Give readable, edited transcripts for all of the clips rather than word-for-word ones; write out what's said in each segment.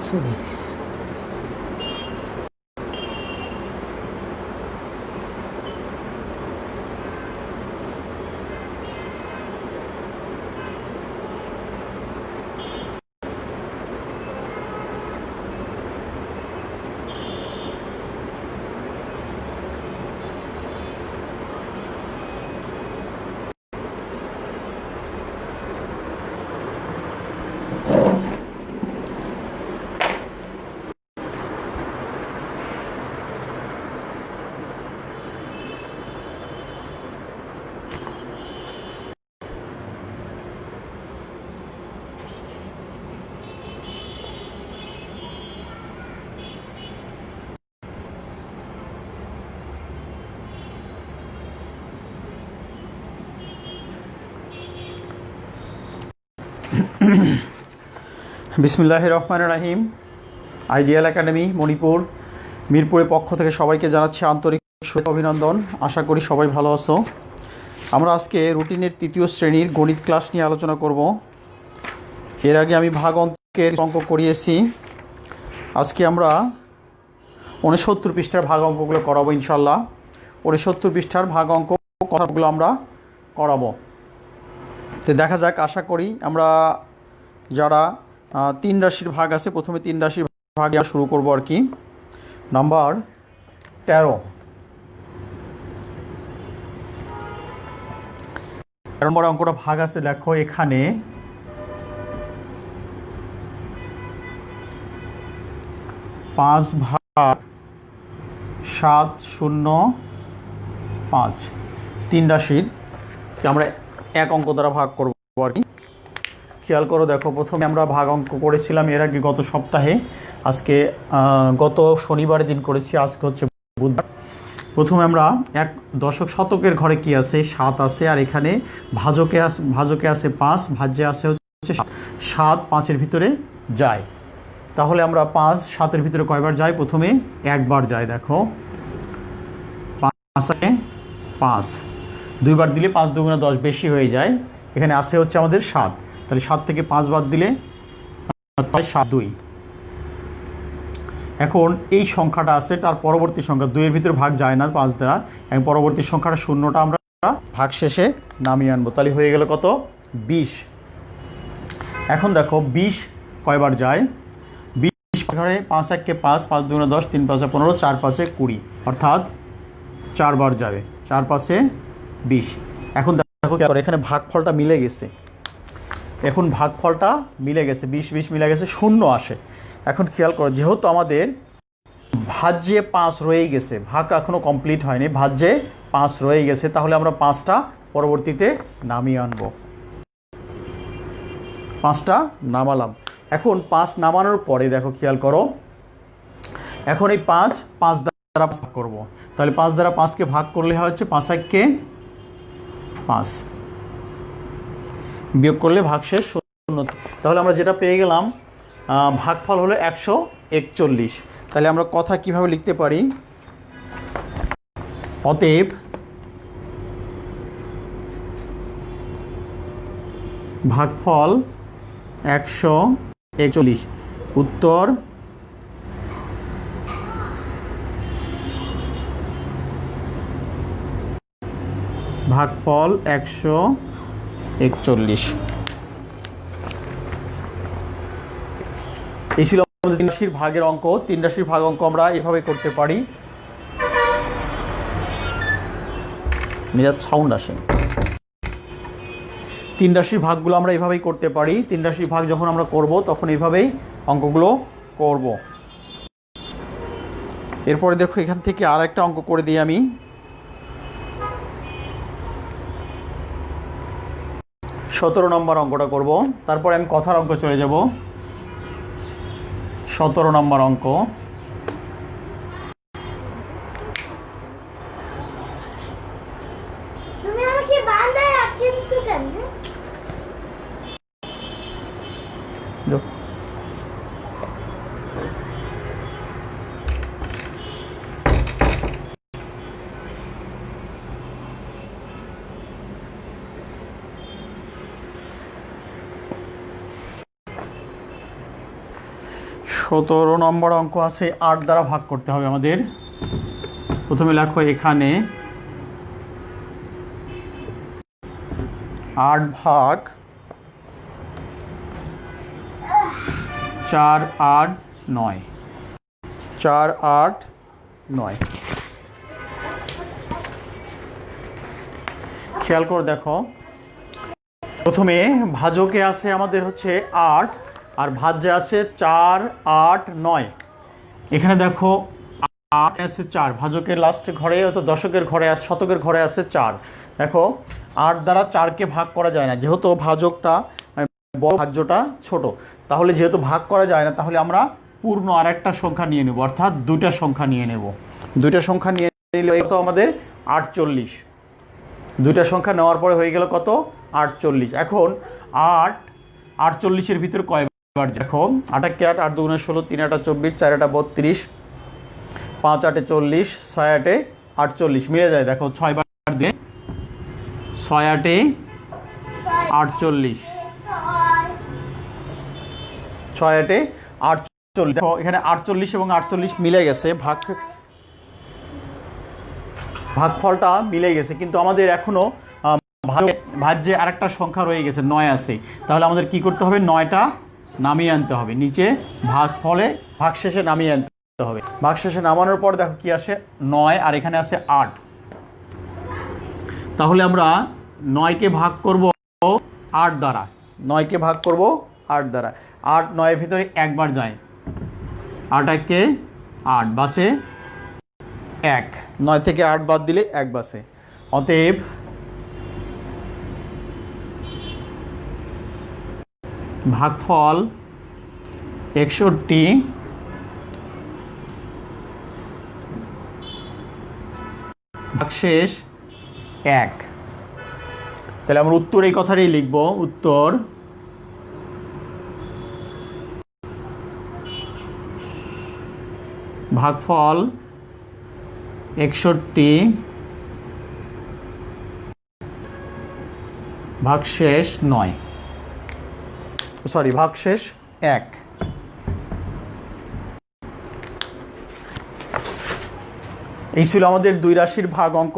ছবি বিসমিল্লাহির রহমানির রহিম। আইডিয়াল একাডেমি মণিপুর মিরপুরের পক্ষ থেকে সবাইকে জানাচ্ছি আন্তরিক অভিনন্দন। আশা করি সবাই ভালো আছো। আমরা আজকে রুটিনের তৃতীয় শ্রেণীর গণিত ক্লাস নিয়ে আলোচনা করব। এর আগে আমি ভাগ অঙ্কের অঙ্ক করিয়েছি। আজকে আমরা 69 পৃষ্ঠার ভাগ অঙ্কগুলো করাবো ইনশাল্লাহ। 69 পৃষ্ঠার ভাগ অঙ্ক কথাগুলো আমরা করাবো। তো দেখা যাক, আশা করি আমরা যারা 3 রাশির ভাগ আছে, প্রথমে 3 রাশির ভাগে শুরু করব আর কি। নাম্বার 13 নম্বর অঙ্কটা ভাগ আছে, দেখো এখানে 5/705 3 রাশির আমরা এক অঙ্ক দ্বারা ভাগ করব আর কি। খেয়াল করো, দেখো প্রথমে আমরা ভাগ অঙ্ক করেছিলাম এর আগে গত সপ্তাহে। আজকে গত শনিবারের দিন করেছি, আজকে হচ্ছে বুধবার। প্রথমে আমরা এক দশক শতকের ঘরে কি আছে, 7 আছে, আর এখানে ভাজকে আছে 5, ভাজ্যে আছে হচ্ছে 7 5-এর ভিতরে যায়। তাহলে আমরা 5 7-এর ভিতরে কয়বার যায়? প্রথমে একবার যায়। দেখো 5 দুইবার দিলে 5 2 10 বেশি হয়ে যায়। এখানে আসে হচ্ছে আমাদের 7, তাহলে 7 থেকে 5 বাদ দিলে 7 2। এখন এই সংখ্যাটা আছে, তার পরবর্তী সংখ্যা 2-এর ভিতরে ভাগ যায় না 5 দ্বারা, এবং পরবর্তী সংখ্যাটা 0টা আমরা ভাগ শেষে নামিয়ে আনবো। তাহলে হয়ে গেল কত? 20। এখন দেখো 20 কয়বার যায়? 20 ঘরে 5 1 5, 5 2 10, 3 5 15, 4 5 20, অর্থাৎ 4 বার যাবে। 4 5 20। এখন দেখো এখানে ভাগফলটা মিলে গেছে। এখন ভাগফলটা মিলে গেছে, 20 20 মিলে গেছে, 0 আসে। এখন খেয়াল করো, যেহেতু আমাদের ভাজ্যে 5 রয়ে গেছে, ভাগ এখনও কমপ্লিট হয়নি, ভাজ্যে 5 রয়ে গেছে, তাহলে আমরা 5টা পরবর্তীতে নামিয়ে আনবো। 5টা নামালাম। এখন 5 নামানোর পরে দেখো খেয়াল করো, এখন এই 5 দ্বারা ভাগ করবো। তাহলে 5 দ্বারা 5কে ভাগ করলে হচ্ছে 5 1 5, বিয়োগ করলে ভাগশেষ 0। তাহলে আমরা যেটা পেয়ে গেলাম, ভাগফল হলো 141। তাহলে আমরা কথা কিভাবে লিখতে পারি? অতএব ভাগফল 141। উত্তর ভাগফল 141। এই ছিল আমাদের 3 রাশির ভাগের অঙ্ক। 3 রাশির ভাগ অঙ্ক আমরা এভাবে করতে পারি। মিরাজ সাউন্ড আসে। 3 রাশির ভাগগুলো আমরা এভাবেই করতে পারি। 3 রাশির ভাগ যখন আমরা করব তখন এইভাবেই অঙ্কগুলো করব। এরপরে দেখো এখান থেকে আর একটা অঙ্ক করে দিই আমি। 17 নম্বর অঙ্কটা করব, তারপরে আমি কথার অঙ্ক চলে যাব। 17 নম্বর অঙ্ক। তুমি আমাকে বাঁধায় আটকে দিছো কেন? 17 নম্বর অঙ্ক আছে 8 দ্বারা ভাগ করতে হবে আমাদের। প্রথমে লেখো এখানে 8 ভাগ 4, 8, 9, 4, 8, 9। খেয়াল করে দেখো, প্রথমে ভাজকে আছে আমাদের হচ্ছে 8 আর ভাজ্যে আছে 4, 8, 9। এখানে দেখো 8 আছে 4, ভাজকের লাস্টের ঘরে হয়তো দশকের ঘরে আছে, শতকের ঘরে আছে 4। দেখো 8 দ্বারা 4কে ভাগ করা যায় না, যেহেতু ভাজকটা বড় ভাজ্যটা ছোট, তাহলে যেহেতু ভাগ করা যায় না তাহলে আমরা পূর্ণ আরেকটা সংখ্যা নিয়ে নেব, অর্থাৎ দুইটা সংখ্যা নিয়ে নেব। দুইটা সংখ্যা নিয়ে নিলে তো আমাদের 48। দুইটা সংখ্যা নেওয়ার পরে হয়ে গেল কত? 48। এখন 8 48-এর ভিতর কয়বার? দেখো 8 কে 8, 8 দুগুণে 16, 3 8 24, 4 8 32, 5 8 40, 6 8 48 মিলে যায়। দেখো 6 বার দিয়ে 6 8 48, 6 8 48। দেখো এখানে 48 এবং 48 মিলে গেছে, ভাগফলটা মিলে গেছে, কিন্তু আমাদের এখনো ভাজ্যে আরেকটা সংখ্যা রয়ে গেছে, 9 আছে। তাহলে আমাদের কি করতে হবে? 9টা নামিয়ে আনতে হবে নিচে, ভাগশেষে নামিয়ে আনতে হবে। ভাগশেষে নামানোর পর দেখো কি আসে? 9 আর এখানে আছে 8। তাহলে আমরা 9কে ভাগ করব 8 দ্বারা, 9কে ভাগ করব 8 দ্বারা। 8 9-এর ভিতরে একবার যায়, 8 1 8 বাসে 1, 9 থেকে 8 বাদ দিলে 1 বাসে। অতএব ভাগফল 61, ভাগশেষ 1। তাহলে আমরা উত্তর এই কথাটাই লিখব, উত্তর ভাগফল 61, ভাগশেষ 9, ভাগশেষ 1। এই ছিল আমাদের 2 রাশির ভাগ অঙ্ক।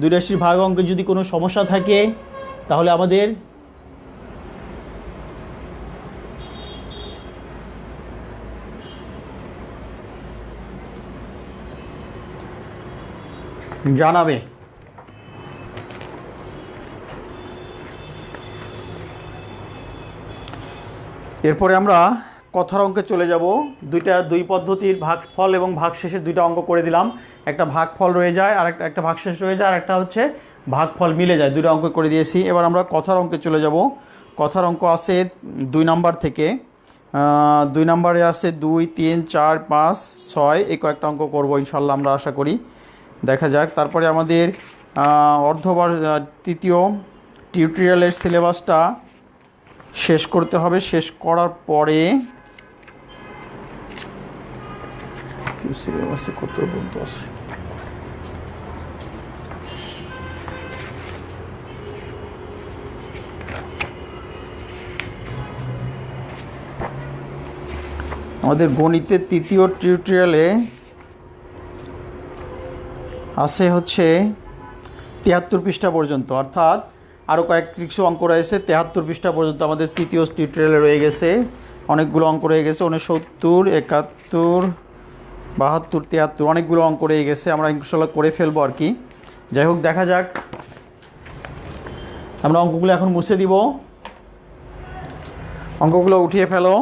2 রাশির ভাগ অঙ্কে যদি কোনো সমস্যা থাকে তাহলে আমাদের জানাবে। এরপরে আমরা কথার অঙ্কে চলে যাব। দুই পদ্ধতির ভাগফল এবং ভাগশেষের 2টা অঙ্ক করে দিলাম। একটা ভাগফল রয়ে যায় আর একটা ভাগশেষ রয়ে যায়, আর একটা হচ্ছে ভাগফল মিলে যায়। 2টা অঙ্ক করে দিয়েছি। এবার আমরা কথার অঙ্কে চলে যাব। কথার অঙ্ক আছে 2 নাম্বার থেকে। 2 নাম্বারে আছে 2 3 4 5 6, এই কয়েকটা অঙ্ক করব ইনশাল্লাহ, আমরা আশা করি। দেখা যাক। তারপরে আমাদের অর্ধবার 3য় টিউটোরিয়ালের সিলেবাসটা শেষ করতে হবে। শেষ করার পরে সিলেবাসে কত বন্ধু আছে? আমাদের গণিতের 3য় টিউটোরিয়ালে আছে হচ্ছে 73 পৃষ্ঠা পর্যন্ত, অর্থাৎ আরও কিছু অঙ্ক রয়েছে। 73 পৃষ্ঠা পর্যন্ত আমাদের 3য় টিউটোরিয়ালে রয়ে গেছে। অনেকগুলো অঙ্ক রয়ে গেছে, 69, 71, 72, 73, অনেকগুলো অঙ্ক রয়ে গেছে। আমরা ইনশাল্লাহ করে ফেলবো আর কি। যাই হোক, দেখা যাক। আমরা অঙ্কগুলো এখন মুছে দিব। অঙ্কগুলো উঠিয়ে ফেলো।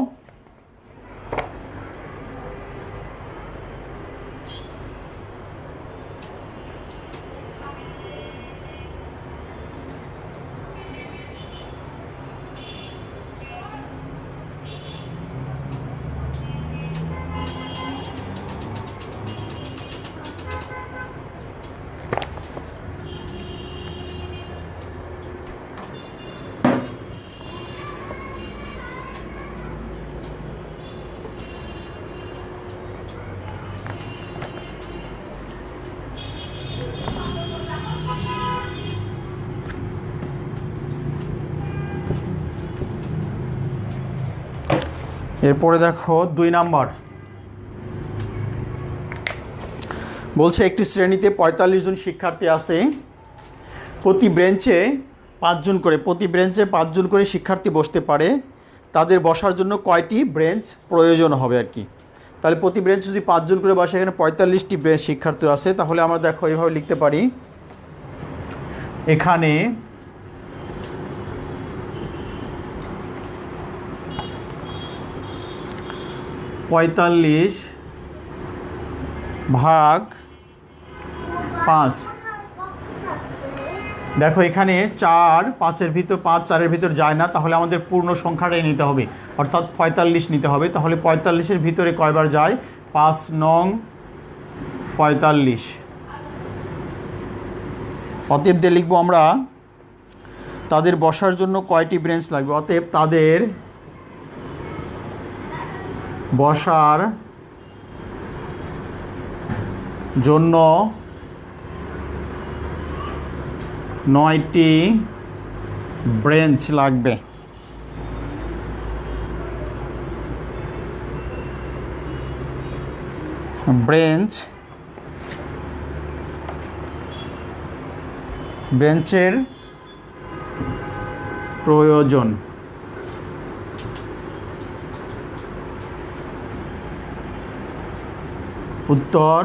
এরপরে দেখো 2 নাম্বার বলছে একটি শ্রেণীতে 45 জন শিক্ষার্থী আছে, প্রতি বেঞ্চে 5 জন করে শিক্ষার্থী বসতে পারে, তাদের বসার জন্য কয়টি বেঞ্চ প্রয়োজন হবে আর কি। তাহলে প্রতি বেঞ্চে যদি 5 জন করে বসে, এখানে 45টি বেঞ্চ শিক্ষার্থী আছে, তাহলে আমরা দেখো এইভাবে লিখতে পারি, এখানে (45/5) দেখো এখানে 4 5-এর ভিতর 5 4-এর ভিতর যায় না, তাহলে আমাদের পূর্ণ সংখ্যাটাই নিতে হবে, অর্থাৎ 45 নিতে হবে। তাহলে 45-এর ভিতরে কয়বার যায়? 5 নং 45। অতএব দিয়ে লিখবো আমরা তাদের বসার জন্য কয়টি বেঞ্চ লাগবে। অতএব তাদের বসার জন্য 9টি বেঞ্চ লাগবে। বেঞ্চের প্রয়োজন। উত্তর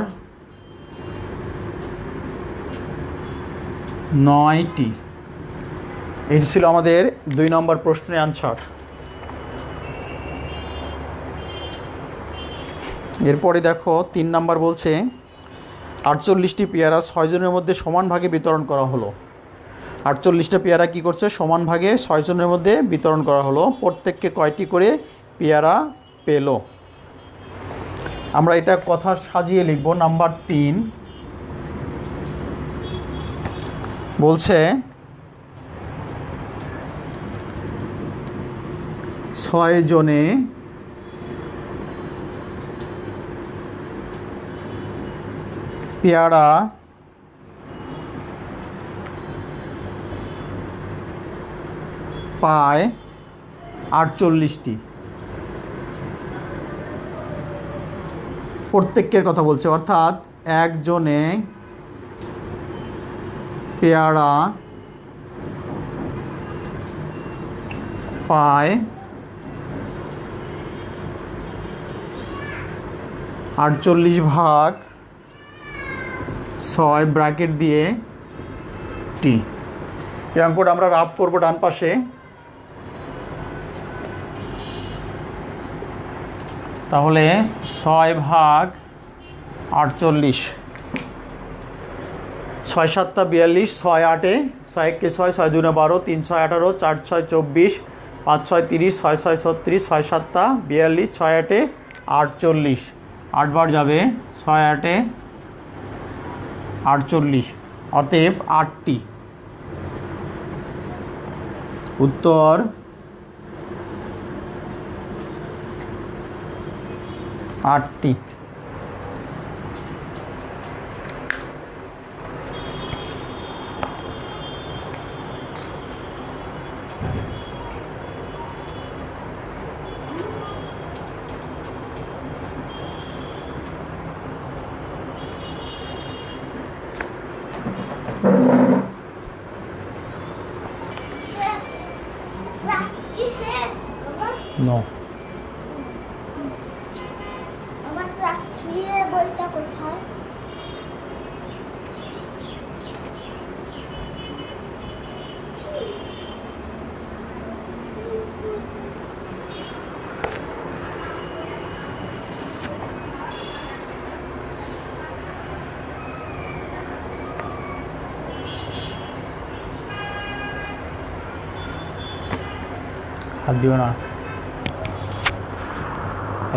9টি। এটি ছিল আমাদের 2 নম্বর প্রশ্নের অ্যান্সার। এরপরে দেখো 3 নাম্বার বলছে 48টি পেয়ারা 6 জনের মধ্যে সমান ভাগে বিতরণ করা হলো। 48টা পেয়ারা কি করছে? সমান ভাগে 6 জনের মধ্যে বিতরণ করা হলো। প্রত্যেককে কয়টি করে পেয়ারা পেল? আমরা এটা কথা সাজিয়ে লিখব। নাম্বার 3 বলছে 6 জনে পেয়ারা পায় 48টি। প্রত্যেকের কথা বলছে, অর্থাৎ একজনে পেয়ারা পায় 48/6 ব্র্যাকেট দিয়ে টি। এই অঙ্কটা আমরা রাফ করব ডান পাশে। তাহলে 6/48, 6 7 42, 6 8 6 1 6, 6 2 12, 3 6 18, 4 6 24, 5 6 30, 6 6 36, 6 7 42, 6 8 48, 8 বার যাবে, 6 8 48, অতএব 8টি। উত্তর 8টি। কি শেষ বাবা? নো, আমার ক্লাস 3 এর বইটা কোথায়? হাত দিও না,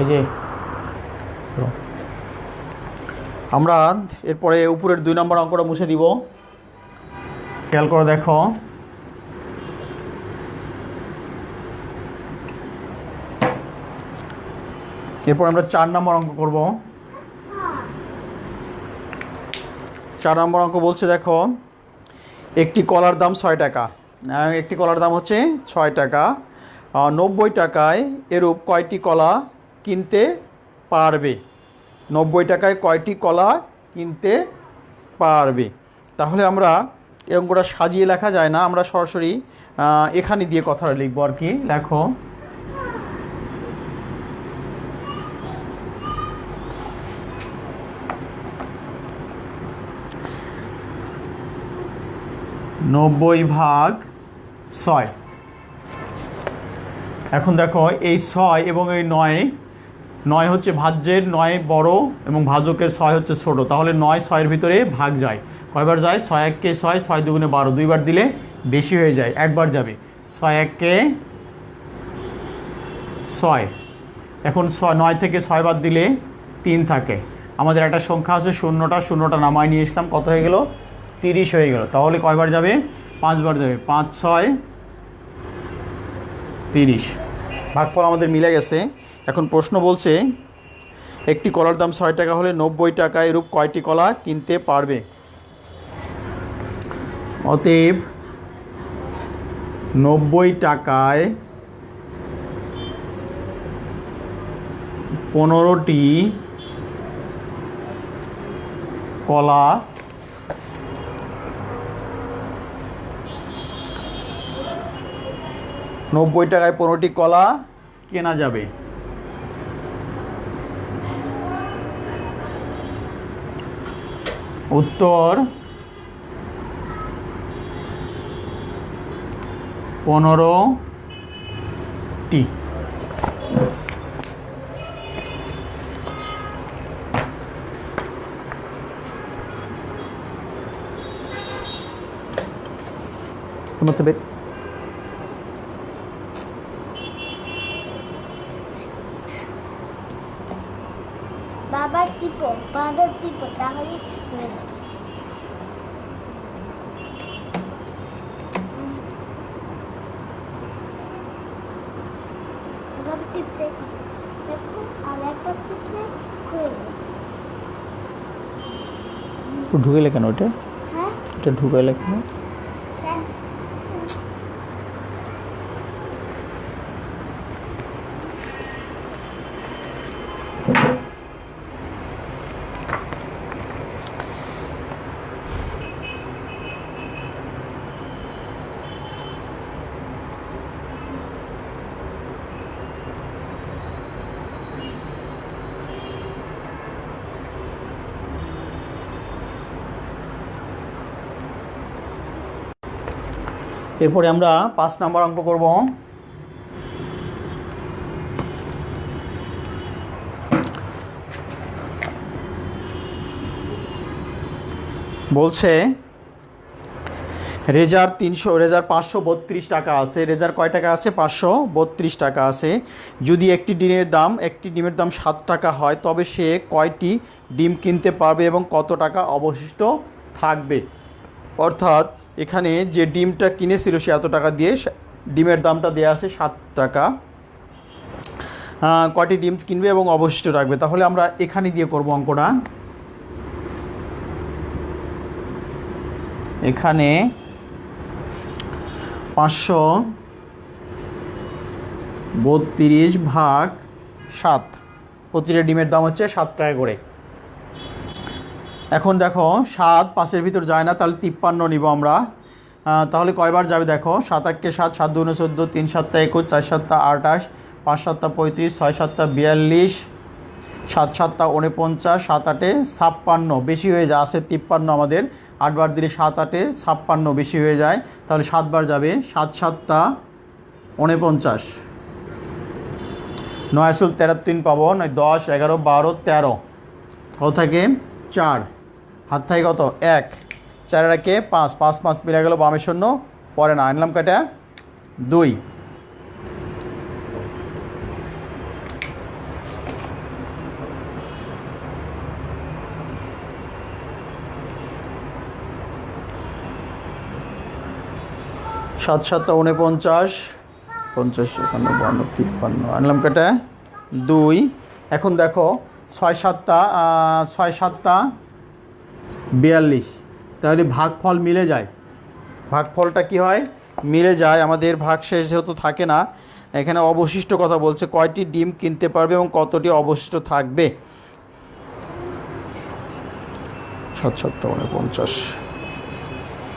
এই যে তো আমরা এরপরে উপরের 2 নম্বর অঙ্কটা মুছে দিব। খেয়াল করে দেখো, এরপর আমরা 4 নম্বর অঙ্ক করব। 4 নম্বর অঙ্ক বলছে দেখো, একটি কলার দাম 6 টাকা। একটি কলার দাম হচ্ছে 6 টাকা। 90 টাকায় এরূপ কয়টি কলা কিনতে পারবে? 90 টাকায় কয়টি কলা কিনতে পারবে? তাহলে আমরা এই অঙ্কটা সাজিয়ে লেখা যায় না, আমরা সরাসরি এখানে দিয়ে কথাটা লিখবো আর কি। লেখো নব্বই ভাগ 6। এখন দেখো এই 6 এবং এই 9 হচ্ছে ভাজ্যের 9 বড় এবং ভাজকের 6 হচ্ছে ছোট। তাহলে 9 6-এর ভিতরে ভাগ যায়, কয়বার যায়? 6 1-কে 6, 6 2-গুণে 12, দুইবার দিলে বেশি হয়ে যায়, একবার যাবে। 6 1-কে 6। এখন 9 থেকে 6 বাদ দিলে 3 থাকে। আমাদের একটা সংখ্যা আছে শূন্যটা নামায় নিয়ে আসলাম, কত হয়ে গেল? 30 হয়ে গেল। তাহলে কয়বার যাবে? 5 বার যাবে। 5 6 30। ভাগফল আমাদের মিলে গেছে। এখন প্রশ্ন বলছে একটি কলার দাম 6 টাকা হলে 90 টাকায় এরূপ কয়টি কলা কিনতে পারবে? অতএব 90 টাকায় 15টি কলা নব্বই টাকায় 15টি কলা কেনা যাবে। উত্তর 15টি। মতলব বাবা টিপো তাহলে হয়ে যাবে। বাবা টিপতে দেখো, আর একটা টিপলে হয়ে যাবে। ঢুকেলে কেন ওটা? হ্যাঁ, এটা ঢুকাইলে কেন? কেন? এরপরে আমরা 5 নম্বর অঙ্ক করব। বলছে রেজার 532 টাকা আছে। রেজার কয় টাকা আছে? 532 টাকা আছে। যদি একটি ডিমের দাম 7 টাকা হয় তবে সে কয়টি ডিম কিনতে পারবে এবং কত টাকা অবশিষ্ট থাকবে? অর্থাৎ এখানে যে ডিমটা কিনেছিল সে এত টাকা দিয়ে, ডিমের দামটা দেওয়া আছে 7 টাকা, কয়টি ডিম কিনবে এবং অবশিষ্ট রাখবে। তাহলে আমরা এখানে দিয়ে করব অঙ্কটা। এখানে 532 ভাগ 7, প্রতিটা ডিমের দাম হচ্ছে 7 টাকা করে। এখন দেখো 7 5-এর ভিতর যায় না, তাহলে 53 নিব আমরা। তাহলে কয়বার যাবে দেখো? 7 1-কে 7, 7 2 14, 3 7 21, 4 7 28, 5 7 35, 6 7 42, 7 7 49, 7 8 56, বেশি হয়ে যায়, আছে 53 আমাদের। 8 বার দিলে 7 8 56 বেশি হয়ে যায়, তাহলে 7 বার যাবে। 7 7 49, 9 আসল 13 3 পাবো, 9 10 11 12 13, কত থাকে? 4, হাত থাকে কত? 1, 4 একে 5, 5 5 মিলে গেল, বামে শূন্য, পরে না, আনলাম কাটা 2। সাত 7 49, 50 51 52 53, আনলাম কাটা 2। এখন দেখো 6 7 42, তাহলে ভাগফল মিলে যায়। ভাগফলটা কি হয়? মিলে যায়। আমাদের ভাগশেষ যেহেতু থাকে না, এখানে অবশিষ্ট কথা বলছে, কয়টি ডিম কিনতে পারবে এবং কতটি অবশিষ্ট থাকবে। 7 7 50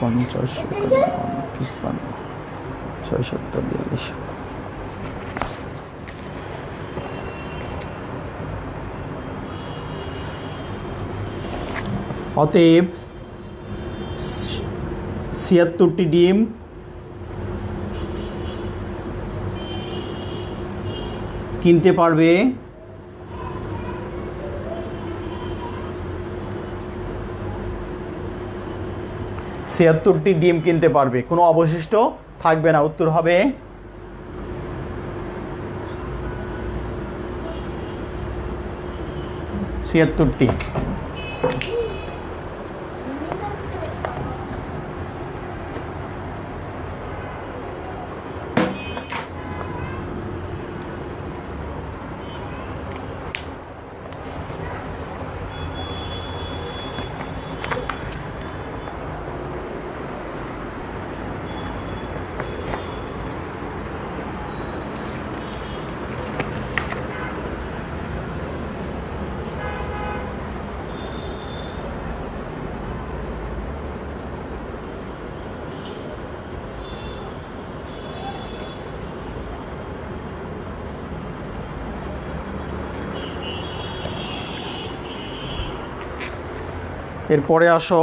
50 53 6 7 42। অতএব 76টি ডিম কিনতে পারবে, কোনো অবশিষ্ট থাকবে না। উত্তর হবে 76টি। এরপরে আসো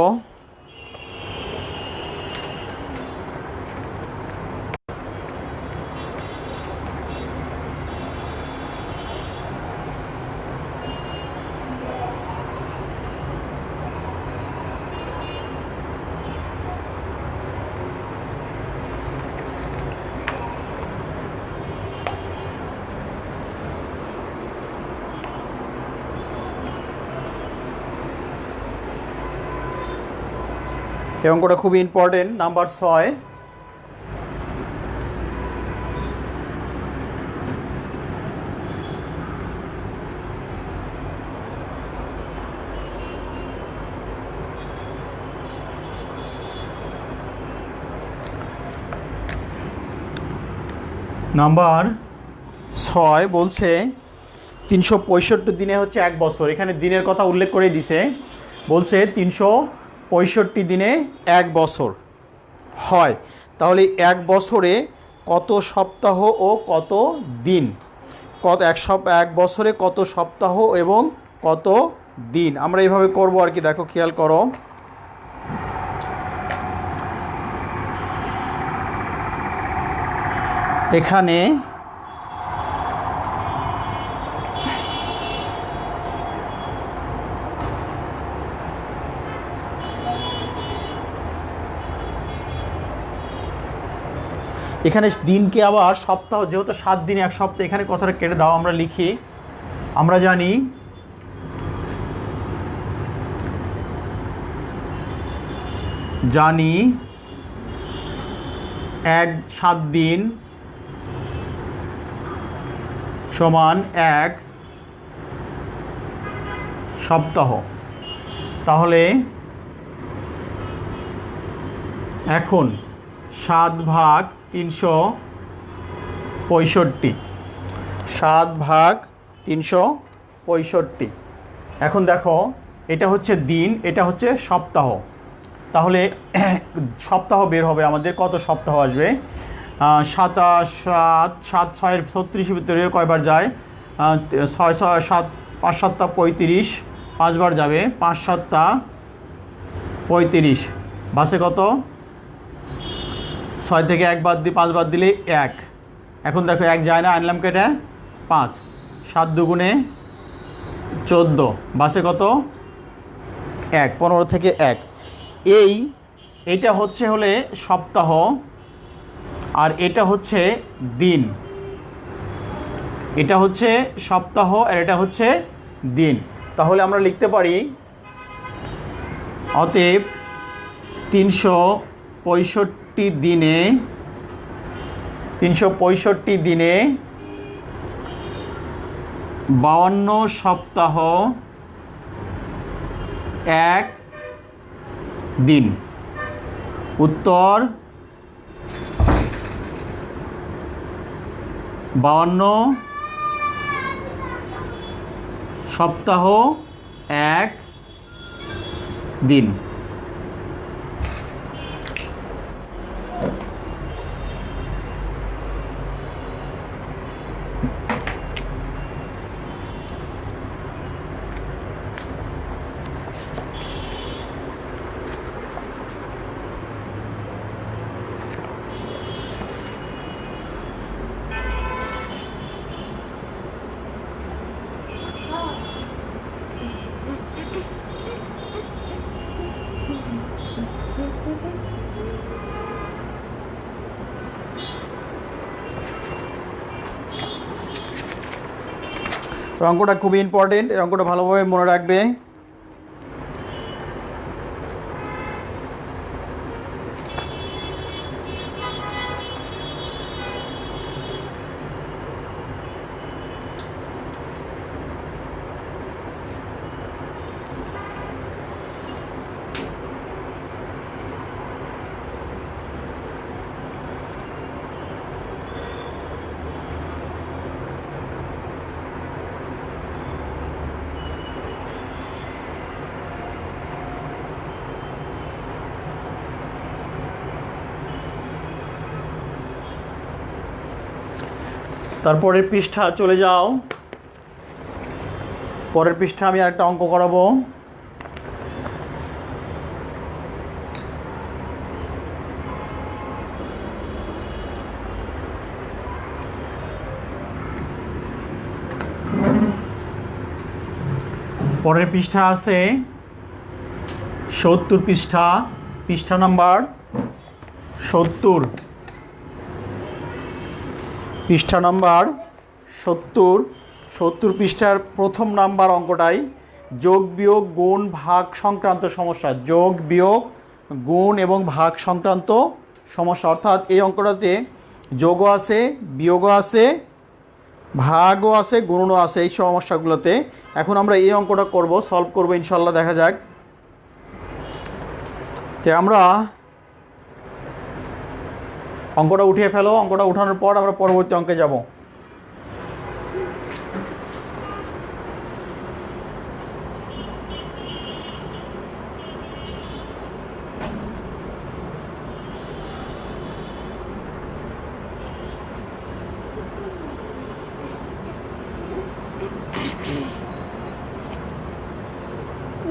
এই অঙ্কটা খুবই ইম্পর্টেন্ট, নাম্বার 6। নাম্বার 6 বলছে 365 দিনে হচ্ছে 1 বছর। এখানে দিনের কথা উল্লেখ করে দিছে, বলছে 365 দিনে 1 বছর হয়। তাহলে 1 বছরে কত সপ্তাহ ও কত দিন, এক বছরে কত সপ্তাহ এবং কত দিন, আমরা এইভাবে করব আর কি। দেখো, খেয়াল করো, এখানে দিনকে আবার সপ্তাহ, যেহেতু 7 দিনে 1 সপ্তাহ, এখানে কথাটা কেটে দাও, আমরা লিখি। আমরা জানি জানি 7 দিন সমান 1 সপ্তাহ। তাহলে এখন 7 ভাগ 365, 7 ভাগ 365। এখন দেখো, এটা হচ্ছে দিন, এটা হচ্ছে সপ্তাহ। তাহলে সপ্তাহ বের হবে আমাদের, কত সপ্তাহ আসবে। 7 7 6 36 ভিতরে কয়বার যায়, 6 6 7 5 7 35, 5 বার যাবে, 5 7 35, বাসে কত, 6 থেকে 1 বাদ দিয়ে 5 বাদ দিলে 1। এখন দেখো 1 যায় না, আনলাম কেটে 5, 7 দুগুণে 14, বাসে কত 1, 15 থেকে 1। এইটা হচ্ছে হলে সপ্তাহ, আর এটা হচ্ছে দিন। এটা হচ্ছে সপ্তাহ আর এটা হচ্ছে দিন। তাহলে আমরা লিখতে পারি, অতএব 365 দিনে 52 সপ্তাহ 1 দিন। উত্তর 52 সপ্তাহ 1 দিন। অঙ্কটা খুবই ইম্পর্টেন্ট, এই অঙ্কটা ভালোভাবে মনে রাখবে। তারপরের পৃষ্ঠা চলে যাও। পরের পৃষ্ঠা আমি আরেকটা অঙ্ক করাবো। পরের পৃষ্ঠা আছে 70 পৃষ্ঠা, পৃষ্ঠা নাম্বার 70, পৃষ্ঠা নাম্বার 70 পৃষ্ঠার প্রথম নাম্বার অঙ্কটাই যোগ বিয়োগ গুণ ভাগ সংক্রান্ত সমস্যা। যোগ বিয়োগ গুণ এবং ভাগ সংক্রান্ত সমস্যা, অর্থাৎ এই অঙ্কটাতে যোগও আছে, বিয়োগও আছে, ভাগও আছে, গুণও আছে এই সমস্যাগুলোতে। এখন আমরা এই অঙ্কটা করব, সলভ করব ইনশাল্লাহ, দেখা যাক। তো আমরা অঙ্কটা উঠিয়ে ফেলো। অঙ্কটা উঠানোর পর আমরা পরবর্তী অঙ্কে যাব।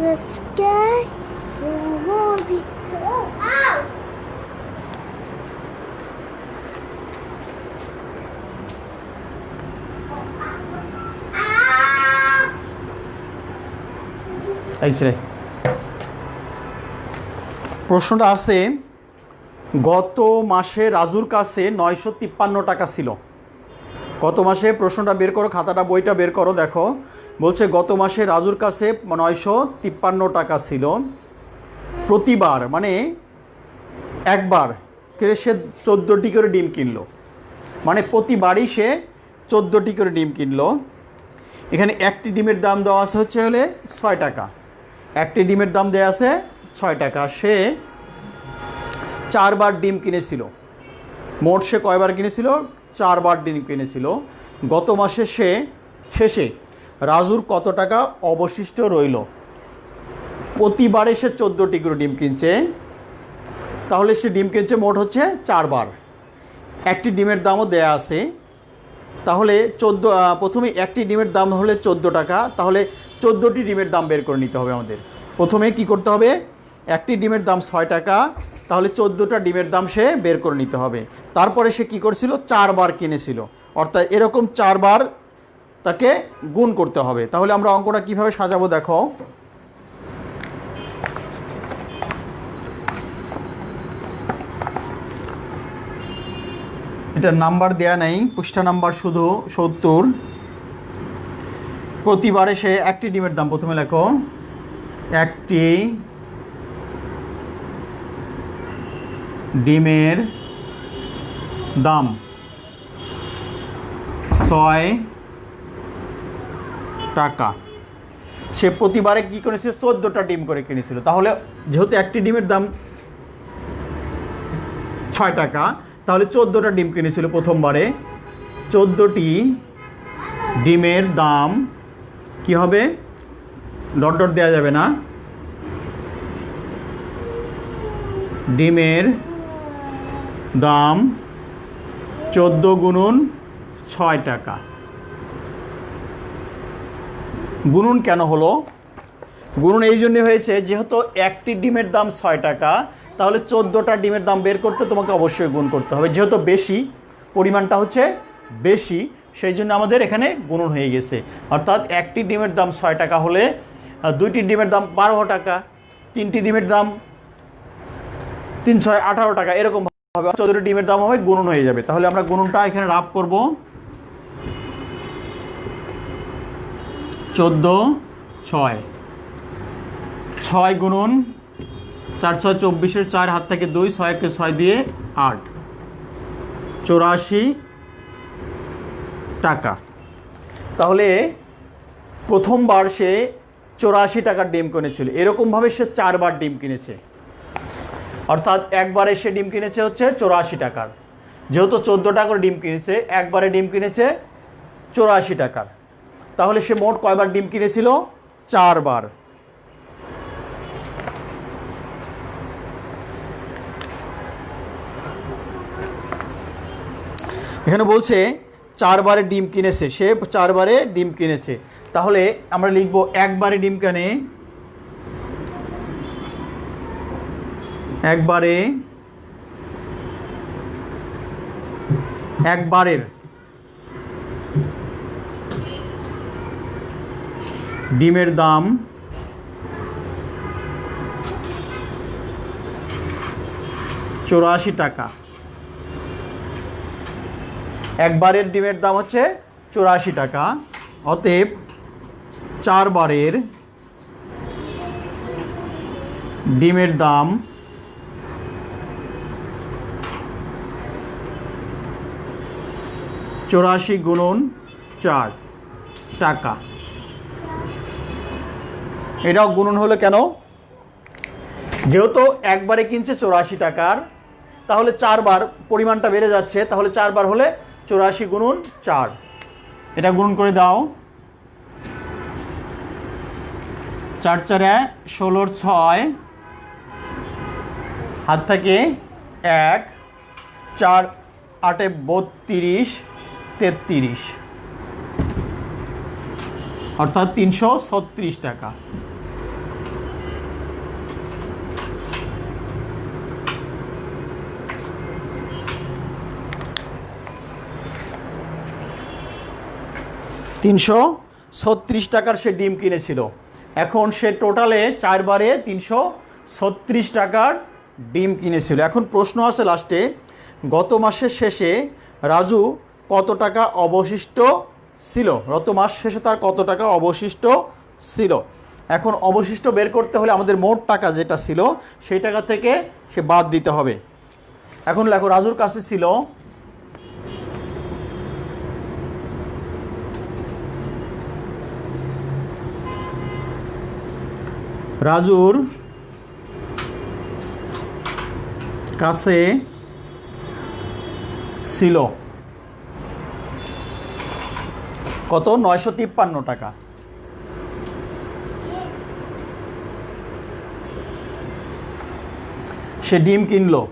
Let's get movie. Oh, ow! রে প্রশ্নটা আছে, গত মাসে রাজুর কাছে 953 টাকা ছিল। গত মাসে, প্রশ্নটা বের করো, খাতাটা বইটা বের করো, দেখো বলছে গত মাসে রাজুর কাছে 953 টাকা ছিল। প্রতিবার মানে একবার সে 14টি করে ডিম কিনলো, মানে প্রতিবারই সে 14টি করে ডিম কিনলো। এখানে একটি ডিমের দাম দেওয়া আছে হচ্ছে 6 টাকা। একটি ডিমের দাম দেওয়া আছে 6 টাকা। সে 4 বার ডিম কিনেছিল। মোট সে কয়বার কিনেছিল? 4 বার ডিম কিনেছিল। গত মাসে শেষে রাজুর কত টাকা অবশিষ্ট রইল? প্রতিবারে সে 14টি করে ডিম কিনছে, তাহলে সে ডিম কিনছে মোট হচ্ছে 4 বার। একটি ডিমের দামও দেয়া আছে, তাহলে প্রথমে একটি ডিমের দাম হলে 14 টাকা, তাহলে 14টি ডিমের দাম বের করে নিতে হবে আমাদের। প্রথমে কি করতে হবে? একটি ডিমের দাম 6 টাকা, তাহলে 14টা ডিমের দাম সে বের করে নিতে হবে। তারপরে সে কি করছিল? 4 বার কিনেছিল, অর্থাৎ এরকম 4 বার তাকে গুণ করতে হবে। তাহলে আমরা অঙ্কটা কিভাবে সাজাবো দেখো। এটা নাম্বার দেয়া নেই, পৃষ্ঠা নাম্বার শুধু 70। প্রতিবারে সে একটি ডিমের দাম, প্রথমে লেখো একটি ডিমের দাম 6 টাকা। সে প্রতিবারে কী করেছিল? 14টা ডিম করে কিনেছিল। তাহলে যেহেতু একটি ডিমের দাম 6 টাকা, তাহলে 14টা ডিম কিনেছিল প্রথমবারে। 14টি ডিমের দাম কি হবে, ডট ডট দেওয়া যাবে না, ডিমের দাম 14 গুণন 6 টাকা। গুণন কেন হলো? গুণন এই জন্য হয়েছে যেহেতু একটি ডিমের দাম 6 টাকা, তাহলে 14টা ডিমের দাম বের করতে তোমাকে অবশ্যই গুণ করতে হবে। যেহেতু বেশি, পরিমাণটা হচ্ছে বেশি, সেই জন্য আমাদের এখানে গুণন হয়ে গেছে। অর্থাৎ একটি ডিমের দাম 6 টাকা হলে দুইটি ডিমের দাম 12 টাকা, তিনটি ডিমের দাম 3 6 18 টাকা, এরকম হবে। 14টি ডিমের দাম হবে, গুণন হয়ে যাবে। তাহলে আমরা গুণনটা এখানে রাফ করব। 14 6 6 গুণন 4 6 24, 4 হাত থেকে 2, 6 কে 6 দিয়ে 8, 84 টাকা। তাহলে প্রথমবার সে 84 টাকার ডিম কিনেছিল। এরকমভাবে সে 4 বার ডিম কিনেছে, অর্থাৎ একবারে সে ডিম কিনেছে হচ্ছে 84 টাকার। যেহেতু 14 টাকার ডিম কিনেছে, একবারে ডিম কিনেছে 84 টাকার। তাহলে সে মোট কয়বার ডিম কিনেছিল? 4 বার। এখানে বলছে 4 বারে ডিম কিনেছে, সে 4 বারে ডিম কিনেছে। তাহলে আমরা লিখব একবারে ডিম কেনে, একবারের ডিমের দাম 84 টাকা। একবারের ডিমের দাম হচ্ছে 84 টাকা। অতএব 4 বারের ডিমের দাম 84 গুণন 4 টাকা। এটাও গুণন হলো কেন? যেহেতু একবারে কিনছে 84 টাকার, তাহলে 4 বার পরিমাণটা বেড়ে যাচ্ছে, তাহলে 4 বার হলে 84 গুণন 4। এটা গুণন করে দাও। 4 4 16 6, হাত থেকে 1, 4 8 32 33, অর্থাৎ 336 টাকা। টাকার সে ডিম কিনেছিল। এখন সে টোটালে 4 বারে 336 টাকার ডিম কিনেছিল। এখন প্রশ্ন আছে লাস্টে, গত মাসের শেষে রাজু কত টাকা অবশিষ্ট ছিল? গত মাস শেষে তার কত টাকা অবশিষ্ট ছিল? এখন অবশিষ্ট বের করতে হলে আমাদের মোট টাকা যেটা ছিল সেই টাকা থেকে সে বাদ দিতে হবে। এখন লেখো, রাজুর কাছে ছিল রাজুর কাছে ছিল কত? 953 টাকা। সে ডিম কিনলো।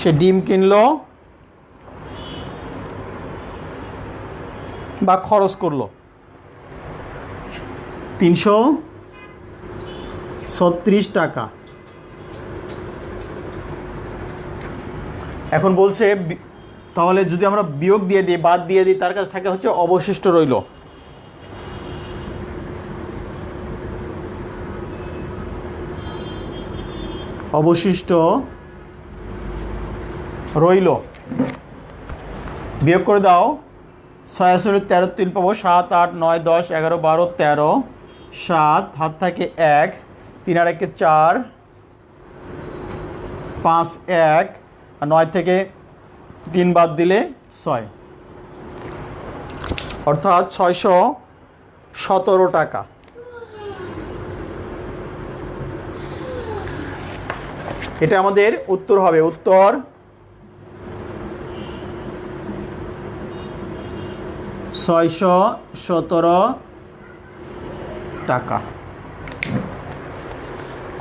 সে ডিম কিনলো বা খরচ করলো 336 টাকা। এখন বলছে তাহলে যদি আমরা বিয়োগ দিয়ে দিই, বাদ দিয়ে দিই, তার কাছে থাকে হচ্ছে অবশিষ্ট রইল। অবশিষ্ট রইল। বিয়োগ করে দাও। 6 13 3 পাবো, 7 8 9 10 11 12 13, 7 হাত থেকে 1, 3 আর 1 4, 5 1, আর 9 থেকে 3 বাদ দিলে 6, অর্থাৎ 617 টাকা। এটা আমাদের উত্তর হবে, উত্তর 617 টাকা।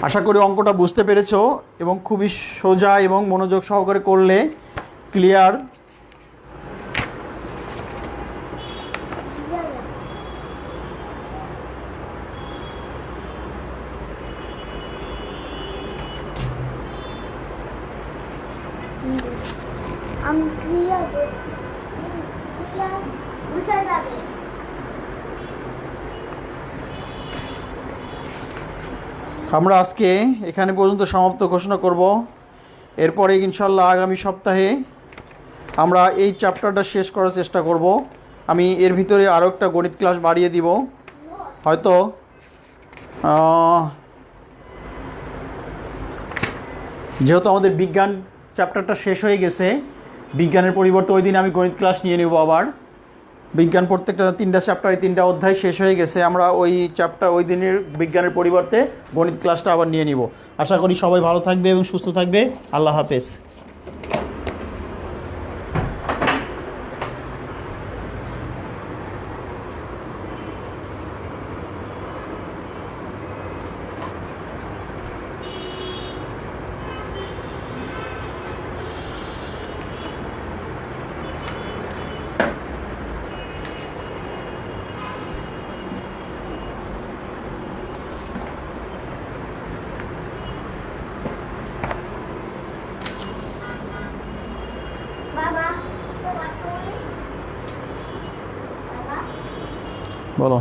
আশা করি অঙ্কটা বুঝতে পেরেছো এবং খুবই সোজা এবং মনোযোগ সহকারে করলে ক্লিয়ার। আমি ক্লিয়ার বলছি, ক্লিয়ার বুঝা যাবে। আমরা আজকে এখানে পর্যন্ত সমাপ্ত ঘোষণা করব। এরপরে ইনশাল্লাহ আগামী সপ্তাহে আমরা এই চ্যাপ্টারটা শেষ করার চেষ্টা করব। আমি এর ভিতরে আরও একটা গণিত ক্লাস বাড়িয়ে দিব, হয়তো যেহেতু আমাদের বিজ্ঞান চ্যাপ্টারটা শেষ হয়ে গেছে, বিজ্ঞানের পরিবর্তে ওই দিন আমি গণিত ক্লাস নিয়ে নেব আবার। বিজ্ঞান প্রত্যেকটা 3টা চ্যাপ্টারে 3টা অধ্যায় শেষ হয়ে গেছে, আমরা ওই চ্যাপ্টার ওই দিনের বিজ্ঞানের পরিবর্তে গণিত ক্লাসটা আবার নিয়ে নিব। আশা করি সবাই ভালো থাকবে এবং সুস্থ থাকবে। আল্লাহ হাফেজ। বাবা তো কথা বলি, বাবা বলো।